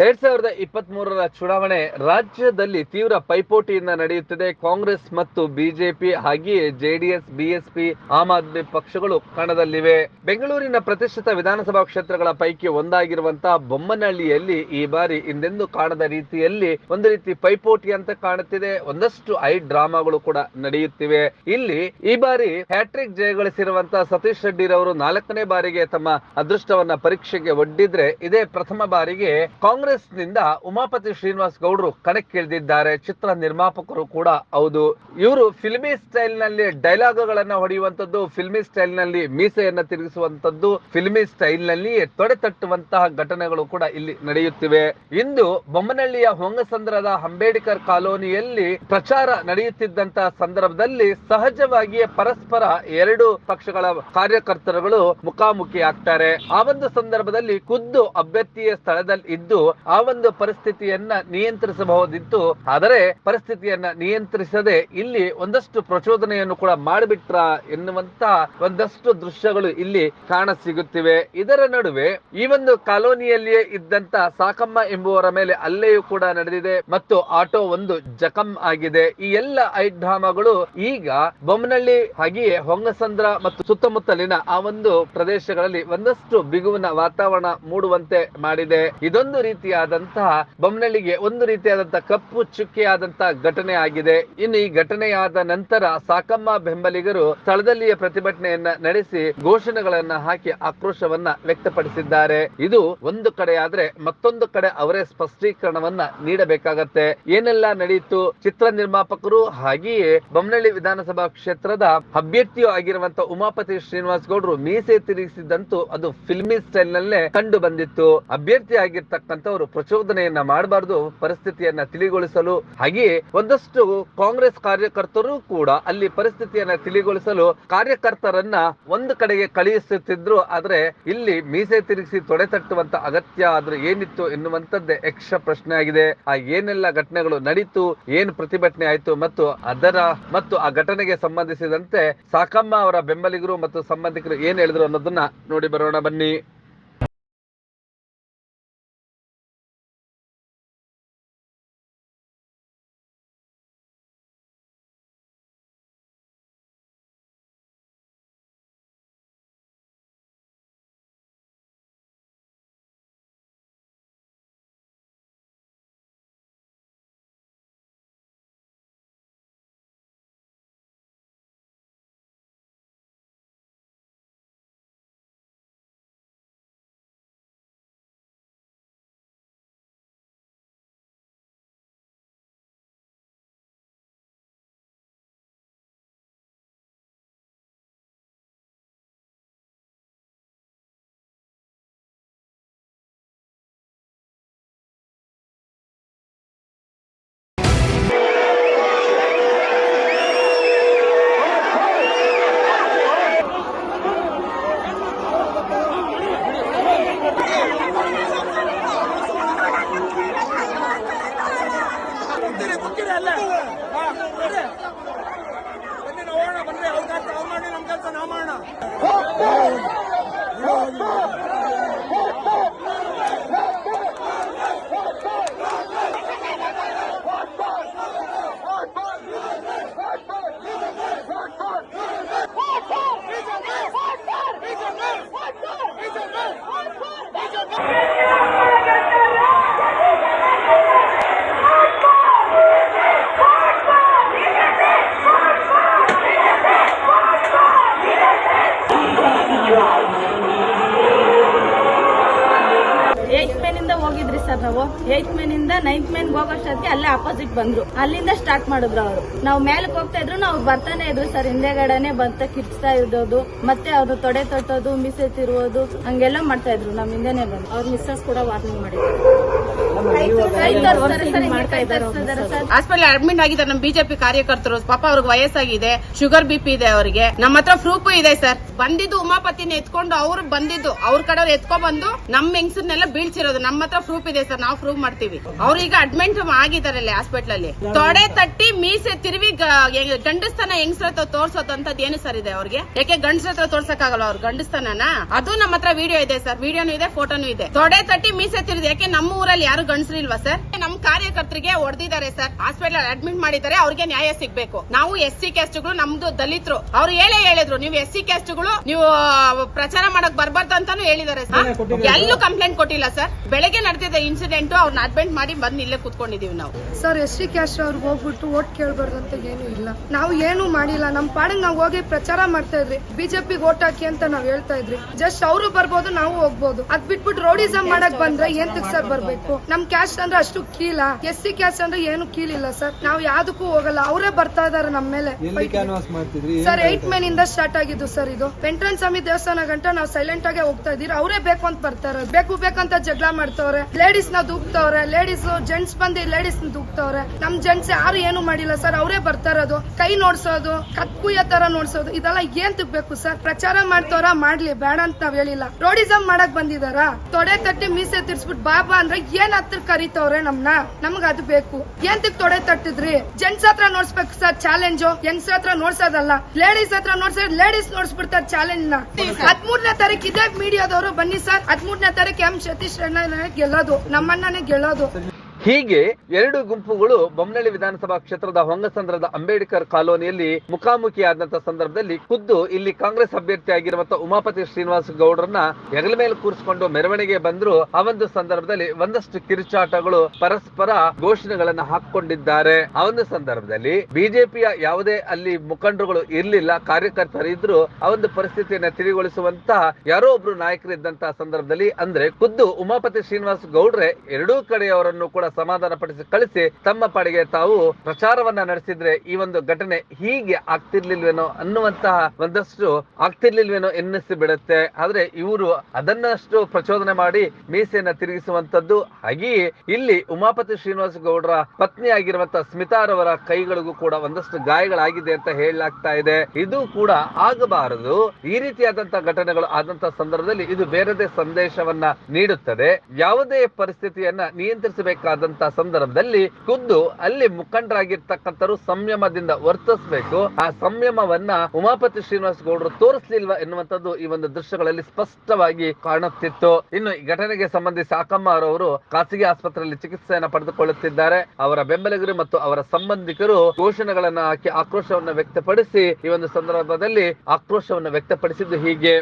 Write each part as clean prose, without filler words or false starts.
2023ರ ಚುನಾವಣೆ ರಾಜ್ಯದಲ್ಲಿ ತೀವ್ರ ಪೈಪೋಟಿಯಿಂದ ನಡೆಯುತ್ತಿದೆ. ಕಾಂಗ್ರೆಸ್ ಮತ್ತು ಬಿಜೆಪಿ ಹಾಗೆಯೇ ಜೆಡಿಎಸ್, ಬಿಎಸ್ಪಿ, ಆಮ್ ಆದ್ಮಿ ಪಕ್ಷಗಳು ಕಣದಲ್ಲಿವೆ. ಬೆಂಗಳೂರಿನ ಪ್ರತಿಷ್ಠಿತ ವಿಧಾನಸಭಾ ಕ್ಷೇತ್ರಗಳ ಪೈಕಿ ಒಂದಾಗಿರುವಂತಹ ಬೊಮ್ಮನಹಳ್ಳಿಯಲ್ಲಿ ಈ ಬಾರಿ ಹಿಂದೆಂದೂ ಕಾಣದ ರೀತಿಯಲ್ಲಿ ಒಂದು ರೀತಿ ಪೈಪೋಟಿ ಅಂತ ಕಾಣುತ್ತಿದೆ. ಒಂದಷ್ಟು ಡ್ರಾಮಾಗಳು ಕೂಡ ನಡೆಯುತ್ತಿವೆ. ಇಲ್ಲಿ ಈ ಬಾರಿ ಹ್ಯಾಟ್ರಿಕ್ ಜಯಗಳಿಸಿರುವಂತಹ ಸತೀಶ್ ರೆಡ್ಡಿ ರವರು 4ನೇ ಬಾರಿಗೆ ತಮ್ಮ ಅದೃಷ್ಟವನ್ನ ಪರೀಕ್ಷೆಗೆ ಒಡ್ಡಿದ್ರೆ, ಇದೇ ಪ್ರಥಮ ಬಾರಿಗೆ ಕಾಂಗ್ರೆಸ್ ನಿಂದ ಉಮಾಪತಿ ಶ್ರೀನಿವಾಸ್ ಗೌಡ್ರು ಕಣಕ್ಕಿಳಿದಿದ್ದಾರೆ. ಚಿತ್ರ ನಿರ್ಮಾಪಕರು ಕೂಡ ಹೌದು. ಇವರು ಫಿಲ್ಮಿ ಸ್ಟೈಲ್ ನಲ್ಲಿ ಡೈಲಾಗ್ಗಳನ್ನ ಹೊಡೆಯುವಂತದ್ದು, ಫಿಲ್ಮಿ ಸ್ಟೈಲ್ ನಲ್ಲಿ ಮೀಸೆಯನ್ನ ತಿರುಗಿಸುವಂತದ್ದು, ಫಿಲ್ಮಿ ಸ್ಟೈಲ್ ನಲ್ಲಿ ತೊಡೆ ತಟ್ಟುವಂತಹ ಘಟನೆಗಳು ಕೂಡ ಇಲ್ಲಿ ನಡೆಯುತ್ತಿವೆ. ಇಂದು ಬೊಮ್ಮನಹಳ್ಳಿಯ ಹೊಂಗಸಂದ್ರದ ಅಂಬೇಡ್ಕರ್ ಕಾಲೋನಿಯಲ್ಲಿ ಪ್ರಚಾರ ನಡೆಯುತ್ತಿದ್ದಂತಹ ಸಂದರ್ಭದಲ್ಲಿ ಸಹಜವಾಗಿಯೇ ಪರಸ್ಪರ ಎರಡು ಪಕ್ಷಗಳ ಕಾರ್ಯಕರ್ತರುಗಳು ಮುಖಾಮುಖಿ ಆಗ್ತಾರೆ. ಆ ಒಂದು ಸಂದರ್ಭದಲ್ಲಿ ಖುದ್ದು ಅಭ್ಯರ್ಥಿಯ ಸ್ಥಳದಲ್ಲಿ ಇದ್ದು ಆ ಒಂದು ಪರಿಸ್ಥಿತಿಯನ್ನ ನಿಯಂತ್ರಿಸಬಹುದಿತ್ತು. ಆದರೆ ಪರಿಸ್ಥಿತಿಯನ್ನ ನಿಯಂತ್ರಿಸದೆ ಇಲ್ಲಿ ಒಂದಷ್ಟು ಪ್ರಚೋದನೆಯನ್ನು ಕೂಡ ಮಾಡಿಬಿಟ್ರ ಎನ್ನುವಂತ ಒಂದಷ್ಟು ದೃಶ್ಯಗಳು ಇಲ್ಲಿ ಕಾಣಸಿಗುತ್ತಿವೆ. ಇದರ ನಡುವೆ ಈ ಒಂದು ಕಾಲೋನಿಯಲ್ಲಿಯೇ ಇದ್ದಂತ ಸಾಕಮ್ಮ ಎಂಬುವರ ಮೇಲೆ ಹಲ್ಲೆಯೂ ಕೂಡ ನಡೆದಿದೆ ಮತ್ತು ಆಟೋ ಒಂದು ಜಖಂ ಆಗಿದೆ. ಈ ಎಲ್ಲ ಡ್ರಾಮಾಗಳು ಈಗ ಬೊಮ್ಮನಹಳ್ಳಿ ಹಾಗೆಯೇ ಹೊಂಗಸಂದ್ರ ಮತ್ತು ಸುತ್ತಮುತ್ತಲಿನ ಆ ಒಂದು ಪ್ರದೇಶಗಳಲ್ಲಿ ಒಂದಷ್ಟು ಬಿಗುವಿನ ವಾತಾವರಣ ಮೂಡುವಂತೆ ಮಾಡಿದೆ. ಇದೊಂದು ರೀತಿಯಾದಂತಹ ಬೊಮ್ಮನಹಳ್ಳಿಗೆ ಒಂದು ರೀತಿಯಾದಂತಹ ಕಪ್ಪು ಚುಕ್ಕೆಯಾದಂತಹ ಘಟನೆ ಆಗಿದೆ. ಇನ್ನು ಈ ಘಟನೆಯಾದ ನಂತರ ಸಾಕಮ್ಮ ಬೆಂಬಲಿಗರು ಸ್ಥಳದಲ್ಲಿಯೇ ಪ್ರತಿಭಟನೆಯನ್ನ ನಡೆಸಿ ಘೋಷಣೆಗಳನ್ನ ಹಾಕಿ ಆಕ್ರೋಶವನ್ನ ವ್ಯಕ್ತಪಡಿಸಿದ್ದಾರೆ. ಇದು ಒಂದು ಕಡೆ ಆದ್ರೆ ಮತ್ತೊಂದು ಕಡೆ ಅವರೇ ಸ್ಪಷ್ಟೀಕರಣವನ್ನ ನೀಡಬೇಕಾಗತ್ತೆ. ಏನೆಲ್ಲ ನಡೆಯಿತು, ಚಿತ್ರ ನಿರ್ಮಾಪಕರು ಹಾಗೆಯೇ ಬೊಮ್ಮನಹಳ್ಳಿ ವಿಧಾನಸಭಾ ಕ್ಷೇತ್ರದ ಅಭ್ಯರ್ಥಿಯೂ ಆಗಿರುವಂತಹ ಉಮಾಪತಿ ಶ್ರೀನಿವಾಸ್ ಗೌಡ್ರು ಮೀಸೆ ತಿರುಗಿಸಿದಂತೂ ಅದು ಫಿಲ್ಮಿ ಸ್ಟೈಲ್ ನಲ್ಲೇ ಕಂಡು ಬಂದಿತ್ತು. ಅಭ್ಯರ್ಥಿ ಆಗಿರ್ತಕ್ಕಂಥವರು ಪ್ರಚೋದನೆಯನ್ನ ಮಾಡಬಾರದು, ಪರಿಸ್ಥಿತಿಯನ್ನ ತಿಳಿಗೊಳಿಸಲು. ಹಾಗೆಯೇ ಒಂದಷ್ಟು ಕಾಂಗ್ರೆಸ್ ಕಾರ್ಯಕರ್ತರು ಕೂಡ ಅಲ್ಲಿ ಪರಿಸ್ಥಿತಿಯನ್ನ ತಿಳಿಗೊಳಿಸಲು ಕಾರ್ಯಕರ್ತರನ್ನ ಒಂದು ಕಡೆಗೆ ಕಳುಹಿಸುತ್ತಿದ್ರು. ಆದ್ರೆ ಇಲ್ಲಿ ಮೀಸೆ ತಿರುಗಿಸಿ ತೊಡೆ ತಟ್ಟುವಂತ ಅಗತ್ಯ ಆದ್ರೆ ಏನಿತ್ತು ಎನ್ನುವಂತದ್ದೇ ಯಕ್ಷ ಪ್ರಶ್ನೆ ಆಗಿದೆ. ಆ ಏನೆಲ್ಲ ಘಟನೆಗಳು ನಡೀತು, ಏನು ಪ್ರತಿಭಟನೆ ಆಯ್ತು ಮತ್ತು ಆ ಘಟನೆಗೆ ಸಂಬಂಧಿಸಿದಂತೆ ಸಾಕಮ್ಮ ಅವರ ಬೆಂಬಲಿಗರು ಮತ್ತು ಸಂಬಂಧಿಕರು ಏನ್ ಹೇಳಿದ್ರು ಅನ್ನೋದನ್ನ ನೋಡಿ ಬರೋಣ ಬನ್ನಿ. ಹೋಗಿದ್ರಿ ಸರ್, ನಾವು 8th ಮೇನಿಂದ 9th ಮೇನ್ ಹೋಗೋಷ್ಟೊತ್ತಿಗೆ ಅಲ್ಲೇ ಅಪೋಸಿಟ್ ಬಂದ್ರು. ಅಲ್ಲಿಂದ ಸ್ಟಾರ್ಟ್ ಮಾಡಿದ್ರು ಅವರು. ನಾವು ಮೇಲಕ್ಕೆ ಹೋಗ್ತಾ ಇದ್ರು, ನಾವು ಬರ್ತಾನೆ ಇದ್ರು ಸರ್. ಹಿಂದೆಗಡೆನೆ ಬಂತ ಕಿರ್ಚ್ತಾ ಇದ್ದೋದು, ಮತ್ತೆ ಅವ್ರು ತೊಡೆ ತೊಟ್ಟೋದು, ಮೀಸೆ ತಿರುವುದು ಹಂಗೆಲ್ಲ ಮಾಡ್ತಾ ಇದ್ರು. ನಮ್ ಹಿಂದೆನೆ ಬಂದು ಅವ್ರ ಮಿಸ್ಸಸ್ ಕೂಡ ವಾರ್ನಿಂಗ್ ಮಾಡಿದ್ರು. ಹಾಸ್ಪಿಟಲ್ ಅಡ್ಮಿಟ್ ಆಗಿದ್ದಾರೆ ನಮ್ಮ ಬಿಜೆಪಿ ಕಾರ್ಯಕರ್ತರು. ಪಾಪ ಅವ್ರಿಗೆ ವಯಸ್ಸಾಗಿದೆ, ಶುಗರ್ BP ಇದೆ ಅವರಿಗೆ. ನಮ್ಮ ಹತ್ರ ಪ್ರೂಫ್ ಇದೆ ಸರ್. ಬಂದಿದ್ದು ಉಮಾಪತಿನ ಎತ್ಕೊಂಡು ಅವ್ರು ಬಂದಿದ್ದು ಅವ್ರ ಕಡೆ ಎತ್ಕೊಂಡ್ ಬಂದು ನಮ್ ಹೆಂಗಸನ್ನೆಲ್ಲ ಬೀಳ್ಸಿರೋದು. ನಮ್ಮ ಹತ್ರ ಪ್ರೂಫ್ ಇದೆ ಸರ್, ನಾವು ಪ್ರೂವ್ ಮಾಡ್ತೀವಿ. ಅವ್ರೀಗ ಅಡ್ಮಿಟ್ ಆಗಿದಾರಲ್ಲ ಹಾಸ್ಪಿಟಲ್ ಅಲ್ಲಿ. ತೊಡೆ ತಟ್ಟಿ ಮೀಸೆ ತಿರುವಿ ಗಂಡಸ್ತನ ಹೆಂಗಸ್ರ ಹತ್ರ ತೋರ್ಸೋದಂತದ್ ಏನು ಸರ್ ಇದೆ ಅವ್ರಿಗೆ? ಯಾಕೆ ಗಂಡಸ್ರ ಹತ್ರ ತೋರ್ಸಕ್ಕಾಗಲ್ಲ ಅವ್ರ ಗಂಡಸ್ತನ? ಅದು ನಮ್ಮ ಹತ್ರ ವಿಡಿಯೋ ಇದೆ ಸರ್, ವಿಡಿಯೋನು ಇದೆ, ಫೋಟೋನು ಇದೆ. ತೊಡೆ ತಟ್ಟಿ ಮೀಸೆ ತಿರುಗಿ, ಯಾಕೆ ನಮ್ಮ ಊರಲ್ಲಿ ಯಾರು ಗಂಡಸ್ರು ಇಲ್ವಾ ಸರ್? ನಮ್ ಕಾರ್ಯಕರ್ತರಿಗೆ ಹೊಡೆದಿದ್ದಾರೆ ಸರ್, ಹಾಸ್ಪಿಟಲ್ ಅಡ್ಮಿಟ್ ಮಾಡಿದ್ದಾರೆ, ಅವ್ರಿಗೆ ನ್ಯಾಯ ಸಿಗ್ಬೇಕು. ನಾವು SC ಕ್ಯಾಸ್ಟ್ಗಳು, ನಮ್ದು ದಲಿತರು, ಅವ್ರು ಹೇಳಿದ್ರು ನೀವು SC ಕ್ಯಾಸ್ಟ್ಗಳು ನೀವು ಪ್ರಚಾರ ಮಾಡಕ್ ಬರ್ಬಾರ್ದು ಅಂತಾನು ಹೇಳಿದ್ದಾರೆ ಸರ್. ಎಲ್ಲೂ ಕಂಪ್ಲೇಂಟ್ ಕೊಟ್ಟಿಲ್ಲ ಸರ್. ಬೆಳಗ್ಗೆ ನಡೆದಿದೆ ಇನ್ಸಿಡೆಂಟ್, ಅವ್ರನ್ನ ಅಡ್ಮಿಟ್ ಮಾಡಿ ಬಂದು ಇಲ್ಲೇ ಕುತ್ಕೊಂಡಿದೀವಿ ನಾವು ಸರ್. SC ಕ್ಯಾಸ್ಟ್ ಅವ್ರಿಗೆ ಹೋಗ್ಬಿಟ್ಟು ಓಟ್ ಕೇಳ್ಬಾರ್ದು ಅಂತ ಏನು ಇಲ್ಲ, ನಾವು ಏನು ಮಾಡಿಲ್ಲ. ನಮ್ ಪಾಡಿಗೆ ನಾವು ಹೋಗಿ ಪ್ರಚಾರ ಮಾಡ್ತಾ ಇದ್ರಿ, ಬಿಜೆಪಿಗೆ ಓಟ್ ಹಾಕಿ ಅಂತ ನಾವ್ ಹೇಳ್ತಾ ಇದ್ರಿ. ಜಸ್ಟ್ ಅವರು ಬರ್ಬೋದು, ನಾವು ಹೋಗ್ಬೋದು. ಅದ್ ಬಿಟ್ಬಿಟ್ಟು ರೋಡಿಸಮ್ ಮಾಡಕ್ ಬಂದ್ರೆ ಏನ್ ಸರ್ ಬರ್ಬೇಕು? ನಮ್ ಕ್ಯಾಸ್ಟ್ ಅಂದ್ರೆ ಅಷ್ಟು ಕೀಲ, SC ಕ್ಯಾಸ್ಟ್ ಅಂದ್ರೆ ಏನು ಕೀಲಿಲ್ಲ ಸರ್. ನಾವು ಯಾವ್ದಕ್ಕೂ ಹೋಗಲ್ಲ, ಅವರೇ ಬರ್ತಾ ಇದಾರೆ ನಮ್ಮ ಮೇಲೆ ಸರ್. 8 ಮೇ ನಿಂದ ಸ್ಟಾರ್ಟ್ ಆಗಿದ್ದು ಸರ್. ಇದು ವೆಂಕಟೇಶ್ವರ ಸ್ವಾಮಿ ದೇವಸ್ಥಾನ ಗಂಟ ನಾವು ಸೈಲೆಂಟ್ ಆಗಿ ಹೋಗ್ತಾ ಇದೀರಿ, ಅವರೇ ಬೇಕು ಅಂತ ಬರ್ತಾರೆ, ಬೇಕಂತ ಜಗಳ ಮಾಡ್ತವ್ರೆ. ಲೇಡೀಸ್ ನ ದೂಕ್ತವ್ರೆ, ಲೇಡೀಸ್ ಜೆಂಟ್ಸ್ ಬಂದು ಲೇಡೀಸ್ ದೂಕ್ತವ್ರೆ. ನಮ್ ಜೆಂಟ್ಸ್ ಯಾರು ಏನು ಮಾಡಿಲ್ಲ ಸರ್, ಅವರೇ ಬರ್ತಾ ಇರೋದು. ಕೈ ನೋಡ್ಸೋದು, ಕತ್ಕುಯ್ಯ ತರ ನೋಡ್ಸೋದು, ಇದೆಲ್ಲ ಏನ್ ತಿಕ್ಬೇಕು ಸರ್? ಪ್ರಚಾರ ಮಾಡ್ತವ್ರ ಮಾಡ್ಲಿ, ಬೇಡ ಅಂತ ನಾವ್ ಹೇಳಿಲ್ಲ. ರೋಡಿಸಮ್ ಮಾಡಕ್ ಬಂದಿದಾರ, ತೊಡೆ ತಟ್ಟಿ ಮೀಸೆ ತಿರ್ಸ್ಬಿಟ್ಟು ಬಾಬಾ ಅಂದ್ರೆ ಏನ್ ಹತ್ರ ಕರಿತವ್ರೆ ನಮ್ನ. ನಮ್ಗ ಅದು ಬೇಕು. ಏನ್ ತೊಡೆ ತಟ್ಟಿದ್ರಿ? ಜೆಂಟ್ಸ್ ಹತ್ರ ನೋಡ್ಸ್ಬೇಕು ಸರ್ ಚಾಲೆಂಜ್, ಯಂಗ್ಸ್ ಹತ್ರ ನೋಡ್ಸೋದಲ್ಲ. ಲೇಡೀಸ್ ಹತ್ರ ನೋಡ್ಸಿದ್ರೆ ಲೇಡೀಸ್ ನೋಡ್ಸ್ಬಿಡ್ತಾರೆ ಚಾಲೆಂಜ್ ನ. 13ನೇ ತಾರೀಕು ಇದೇ ಮೀಡಿಯಾದವರು ಬನ್ನಿ ಸರ್. 13ನೇ ತಾರೀಕು ಎಂ ಸತೀಶ್ ಗೆಲ್ಲೋದು, ನಮ್ಮಣ್ಣನೇ ಗೆಲ್ಲೋದು. ಹೀಗೆ ಎರಡು ಗುಂಪುಗಳು ಬೊಮ್ಮನಹಳ್ಳಿ ವಿಧಾನಸಭಾ ಕ್ಷೇತ್ರದ ಹೊಂಗಸಂದ್ರದ ಅಂಬೇಡ್ಕರ್ ಕಾಲೋನಿಯಲ್ಲಿ ಮುಖಾಮುಖಿಯಾದಂತಹ ಸಂದರ್ಭದಲ್ಲಿ ಖುದ್ದು ಇಲ್ಲಿ ಕಾಂಗ್ರೆಸ್ ಅಭ್ಯರ್ಥಿ ಆಗಿರುವಂತಹ ಉಮಾಪತಿ ಶ್ರೀನಿವಾಸ ಗೌಡರನ್ನ ಹೆಗಲ ಮೇಲೆ ಕೂರಿಸಿಕೊಂಡು ಮೆರವಣಿಗೆ ಬಂದ್ರು. ಆ ಒಂದು ಸಂದರ್ಭದಲ್ಲಿ ಒಂದಷ್ಟು ಕಿರುಚಾಟಗಳು, ಪರಸ್ಪರ ಘೋಷಣೆಗಳನ್ನ ಹಾಕೊಂಡಿದ್ದಾರೆ. ಆ ಒಂದು ಸಂದರ್ಭದಲ್ಲಿ ಬಿಜೆಪಿಯ ಯಾವುದೇ ಅಲ್ಲಿ ಮುಖಂಡರುಗಳು ಇರ್ಲಿಲ್ಲ, ಕಾರ್ಯಕರ್ತರು ಇದ್ರು. ಆ ಒಂದು ಪರಿಸ್ಥಿತಿಯನ್ನ ತಿಳಿಗೊಳಿಸುವಂತಹ ಯಾರೋ ಒಬ್ರು ನಾಯಕರಿದ್ದಂತಹ ಸಂದರ್ಭದಲ್ಲಿ ಅಂದ್ರೆ ಖುದ್ದು ಉಮಾಪತಿ ಶ್ರೀನಿವಾಸ ಗೌಡ್ರೆ ಎರಡೂ ಕಡೆಯವರನ್ನು ಕೂಡ ಸಮಾಧಾನ ಪಡಿಸಿ ಕಳಿಸಿ ತಮ್ಮ ಪಾಡಿಗೆ ತಾವು ಪ್ರಚಾರವನ್ನ ನಡೆಸಿದ್ರೆ ಈ ಒಂದು ಘಟನೆ ಹೀಗೆ ಆಗ್ತಿರ್ಲಿಲ್ವೇನೋ ಅನ್ನುವಂತಹ ಒಂದಷ್ಟು ಆಗ್ತಿರ್ಲಿಲ್ವೇನೋ ಎನ್ನಿಸಿ ಬಿಡುತ್ತೆ. ಆದ್ರೆ ಇವರು ಅದನ್ನಷ್ಟು ಪ್ರಚೋದನೆ ಮಾಡಿ ಮೀಸೆಯನ್ನ ತಿರುಗಿಸುವಂತದ್ದು. ಹಾಗೆಯೇ ಇಲ್ಲಿ ಉಮಾಪತಿ ಶ್ರೀನಿವಾಸ ಗೌಡರ ಪತ್ನಿ ಆಗಿರುವಂತಹ ಸ್ಮಿತಾರವರ ಕೈಗಳಿಗೂ ಕೂಡ ಒಂದಷ್ಟು ಗಾಯಗಳಾಗಿದೆ ಅಂತ ಹೇಳಲಾಗ್ತಾ ಇದೆ. ಇದು ಕೂಡ ಆಗಬಾರದು. ಈ ರೀತಿಯಾದಂತಹ ಘಟನೆಗಳು ಆದಂತಹ ಸಂದರ್ಭದಲ್ಲಿ ಇದು ಬೇರೆದೇ ಸಂದೇಶವನ್ನ ನೀಡುತ್ತದೆ. ಯಾವುದೇ ಪರಿಸ್ಥಿತಿಯನ್ನ ನಿಯಂತ್ರಿಸಬೇಕಾದಂತಹ ಸಂದರ್ಭದಲ್ಲಿ ಖುದ್ದು ಅಲ್ಲಿ ಮುಖಂಡರಾಗಿರ್ತಕ್ಕಂಥರು ಸಂಯಮದಿಂದ ವರ್ತಿಸಬೇಕು. ಆ ಸಂಯಮವನ್ನ ಉಮಾಪತಿ ಶ್ರೀನಿವಾಸ ಗೌಡರು ತೋರಿಸಲಿಲ್ವಾ ಎನ್ನುವಂಥದ್ದು ಈ ಒಂದು ದೃಶ್ಯಗಳಲ್ಲಿ ಸ್ಪಷ್ಟವಾಗಿ ಕಾಣುತ್ತಿತ್ತು. ಇನ್ನು ಈ ಘಟನೆಗೆ ಸಂಬಂಧಿಸಿ ಅಕ್ಕಮ್ಮ ಅವರು ಖಾಸಗಿ ಆಸ್ಪತ್ರೆಯಲ್ಲಿ ಚಿಕಿತ್ಸೆಯನ್ನು ಪಡೆದುಕೊಳ್ಳುತ್ತಿದ್ದಾರೆ. ಅವರ ಬೆಂಬಲಿಗರು ಮತ್ತು ಅವರ ಸಂಬಂಧಿಕರು ಘೋಷಣೆಗಳನ್ನ ಹಾಕಿ ಆಕ್ರೋಶವನ್ನು ವ್ಯಕ್ತಪಡಿಸಿ ಈ ಒಂದು ಸಂದರ್ಭದಲ್ಲಿ ಆಕ್ರೋಶವನ್ನು ವ್ಯಕ್ತಪಡಿಸಿದ್ದು ಹೀಗೆ.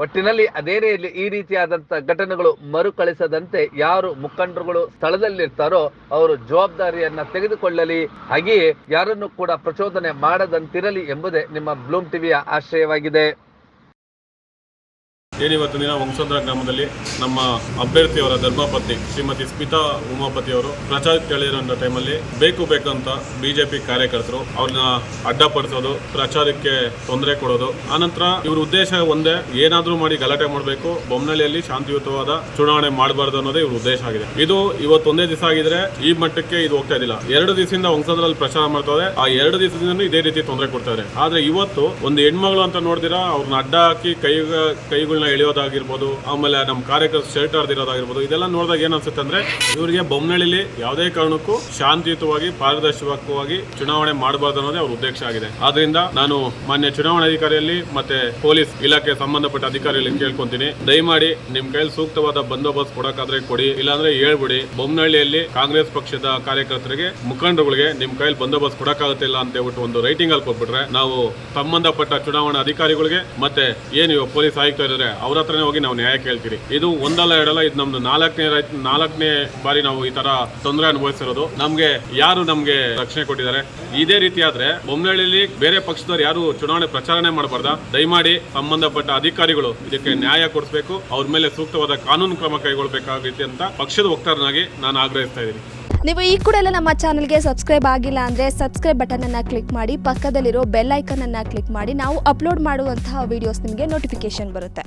ಒಟ್ಟಿನಲ್ಲಿ ಅದೇನೇ ಇರಲಿ, ಈ ರೀತಿಯಾದಂತಹ ಘಟನೆಗಳು ಮರುಕಳಿಸದಂತೆ ಯಾರು ಮುಖಂಡರುಗಳು ಸ್ಥಳದಲ್ಲಿರ್ತಾರೋ ಅವರು ಜವಾಬ್ದಾರಿಯನ್ನ ತೆಗೆದುಕೊಳ್ಳಲಿ. ಹಾಗೆಯೇ ಯಾರನ್ನು ಕೂಡ ಪ್ರಚೋದನೆ ಮಾಡದಂತಿರಲಿ ಎಂಬುದೇ ನಿಮ್ಮ ಬ್ಲೂಮ್ ಟಿವಿಯ ಆಶಯವಾಗಿದೆ. ಏನಿವತ್ತು ದಿನ ಹೊಂಗಸಂದ್ರ ಗ್ರಾಮದಲ್ಲಿ ನಮ್ಮ ಅಭ್ಯರ್ಥಿಯವರ ಧರ್ಮಪತ್ನಿ ಶ್ರೀಮತಿ ಸ್ಮಿತಾ ಉಮಾಪತಿ ಅವರು ಪ್ರಚಾರಕ್ಕೆ ಹೇಳಿರೋ ಟೈಮಲ್ಲಿ ಬೇಕಂತ ಬಿಜೆಪಿ ಕಾರ್ಯಕರ್ತರು ಅವ್ರನ್ನ ಅಡ್ಡಪಡಿಸೋದು, ಪ್ರಚಾರಕ್ಕೆ ತೊಂದರೆ ಕೊಡೋದು. ಆನಂತರ ಇವ್ರ ಉದ್ದೇಶ ಒಂದೇ, ಏನಾದ್ರೂ ಮಾಡಿ ಗಲಾಟೆ ಮಾಡಬೇಕು, ಬೊಮ್ಮನಹಳ್ಳಿಯಲ್ಲಿ ಶಾಂತಿಯುತವಾದ ಚುನಾವಣೆ ಮಾಡಬಾರ್ದು ಅನ್ನೋದೇ ಇವ್ರ ಉದ್ದೇಶ ಆಗಿದೆ. ಇದು ಇವತ್ತೊಂದೇ ದಿವಸ ಆಗಿದ್ರೆ ಈ ಮಟ್ಟಕ್ಕೆ ಇದು ಹೋಗ್ತಾ ಇದ್ದಿಲ್ಲ. 2 ದಿವಸದಿಂದ ಹೊಂಗಸಂದ್ರಲ್ಲಿ ಪ್ರಚಾರ ಮಾಡ್ತಾರೆ. ಆ 2 ದಿವಸದಿಂದ ಇದೇ ರೀತಿ ತೊಂದರೆ ಕೊಡ್ತಾರೆ. ಆದ್ರೆ ಇವತ್ತು ಒಂದು ಹೆಣ್ಮಗಳು ಅಂತ ನೋಡಿದಿರಾ ಅವ್ರನ್ನ ಅಡ್ಡ ಹಾಕಿ ಕೈಗಳನ್ನ ಎಳೆಯೋದಾಗಿರ್ಬೋದು, ಆಮೇಲೆ ನಮ್ಮ ಕಾರ್ಯಕರ್ತರು ಶರ್ಟ್ ಆಡ್ದಿರೋದಾಗಿರ್ಬೋದು, ಇದೆಲ್ಲ ನೋಡಿದಾಗ ಏನ್ ಅನ್ಸುತ್ತೆ ಅಂದ್ರೆ ಇವರಿಗೆ ಬೊಮ್ಮನಹಳ್ಳಿಲಿ ಯಾವುದೇ ಕಾರಣಕ್ಕೂ ಶಾಂತಿಯುತವಾಗಿ ಪಾರದರ್ಶಕವಾಗಿ ಚುನಾವಣೆ ಮಾಡಬಾರ್ದು ಅನ್ನೋದೇ ಅವ್ರ ಉದ್ದೇಶ ಆಗಿದೆ. ಆದ್ರಿಂದ ನಾನು ಮಾನ್ಯ ಚುನಾವಣಾಧಿಕಾರಿಯಲ್ಲಿ ಮತ್ತೆ ಪೊಲೀಸ್ ಇಲಾಖೆ ಸಂಬಂಧಪಟ್ಟ ಅಧಿಕಾರಿಗಳಿಗೆ ಕೇಳ್ಕೊಂತೀನಿ, ದಯಮಾಡಿ ನಿಮ್ ಕೈಯಲ್ಲಿ ಸೂಕ್ತವಾದ ಬಂದೋಬಸ್ತ್ ಕೊಡಕಾದ್ರೆ ಕೊಡಿ, ಇಲ್ಲಾಂದ್ರೆ ಹೇಳ್ಬಿಡಿ. ಬೊಮ್ಮನಹಳ್ಳಿಯಲ್ಲಿ ಕಾಂಗ್ರೆಸ್ ಪಕ್ಷದ ಕಾರ್ಯಕರ್ತರಿಗೆ, ಮುಖಂಡರುಗಳಿಗೆ ನಿಮ್ ಕೈಯಲ್ಲಿ ಬಂದೋಬಸ್ತ್ ಕೊಡಕ್ಕಾಗುತ್ತಿಲ್ಲ ಅಂತ ಹೇಳ್ಬಿಟ್ಟು ಒಂದು ರೈಟಿಂಗ್ ಅಲ್ಲಿ ಕೊಟ್ಬಿಟ್ರೆ ನಾವು ಸಂಬಂಧಪಟ್ಟ ಚುನಾವಣಾ ಅಧಿಕಾರಿಗಳಿಗೆ ಮತ್ತೆ ಏನು ಪೊಲೀಸ್ ಆಯುಕ್ತ ಇದ್ದಾರೆ ಅವ್ರ ಹತ್ರನೇ ಹೋಗಿ ನಾವು ನ್ಯಾಯ ಕೇಳ್ತೀರಿ. ಇದು ಒಂದಲ್ಲ ಎರಡಲ್ಲ, ಇದು ನಮ್ದು 4ನೇ ಬಾರಿ ನಾವು ಈ ತರ ತೊಂದರೆ ಅನುಭವಿಸಿರೋದು. ಯಾರು ನಮ್ಗೆ ರಕ್ಷಣೆ ಕೊಟ್ಟಿದ್ದಾರೆ. ಇದೇ ರೀತಿ ಆದ್ರೆ ಬೊಮ್ಮನಹಳ್ಳಿಯಲ್ಲಿ ಬೇರೆ ಪಕ್ಷದವ್ರು ಯಾರು ಚುನಾವಣೆ ಪ್ರಚಾರಣೆ ಮಾಡಬಾರ್ದ. ದಯಮಾಡಿ ಸಂಬಂಧಪಟ್ಟ ಅಧಿಕಾರಿಗಳು ಇದಕ್ಕೆ ನ್ಯಾಯ ಕೊಡಿಸಬೇಕು, ಅವ್ರ ಮೇಲೆ ಸೂಕ್ತವಾದ ಕಾನೂನು ಕ್ರಮ ಕೈಗೊಳ್ಳಬೇಕಾಗುತ್ತೆ ಅಂತ ಪಕ್ಷದ ವಕ್ತಾರನಾಗಿ ನಾನು ಆಗ್ರಹಿಸ್ತಾ ಇದ್ದೀನಿ. ನೀವು ಈ ಕೂಡ ನಮ್ಮ ಚಾನಲ್ಗೆ ಸಬ್ಸ್ಕ್ರೈಬ್ ಆಗಿಲ್ಲ ಅಂದರೆ ಸಬ್ಸ್ಕ್ರೈಬ್ ಬಟನನ್ನು ಕ್ಲಿಕ್ ಮಾಡಿ, ಪಕ್ಕದಲ್ಲಿರೋ ಬೆಲ್ ಐಕನನ್ನು ಕ್ಲಿಕ್ ಮಾಡಿ. ನಾವು ಅಪ್ಲೋಡ್ ಮಾಡುವಂತಹ ವಿಡಿಯೋಸ್ ನಿಮಗೆ ನೋಟಿಫಿಕೇಶನ್ ಬರುತ್ತೆ.